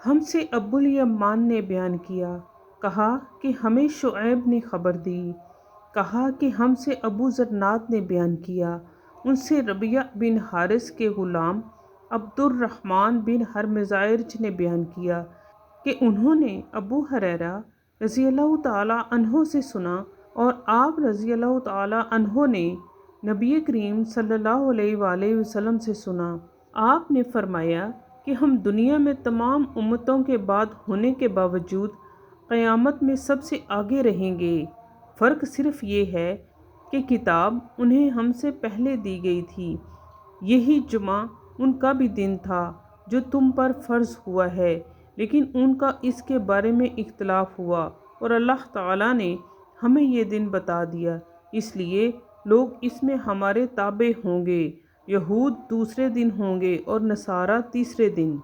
ہم سے ابو الیمان نے بیان کیا، کہا کہ ہمیں شعیب نے خبر دی، کہا کہ ہم سے ابو ذرنات نے بیان کیا، ان سے ربیعہ بن حارث کے غلام عبد الرحمن بن ہرمزائرج نے بیان کیا کہ انہوں نے ابو ہریرہ رضی اللہ تعالیٰ عنہ سے سنا، اور آپ رضی اللہ تعالیٰ عنہ نے نبی کریم صلی اللہ علیہ وآلہ وسلم سے سنا۔ آپ نے فرمایا کہ ہم دنیا میں تمام امتوں کے بعد ہونے کے باوجود قیامت میں سب سے آگے رہیں گے، فرق صرف یہ ہے کہ کتاب انہیں ہم سے پہلے دی گئی تھی۔ یہی جمعہ ان کا بھی دن تھا جو تم پر فرض ہوا ہے، لیکن ان کا اس کے بارے میں اختلاف ہوا، اور اللہ تعالیٰ نے ہمیں یہ دن بتا دیا، اس لیے لوگ اس میں ہمارے تابع ہوں گے۔ یہود دوسرے دن ہوں گے اور نصارہ تیسرے دن۔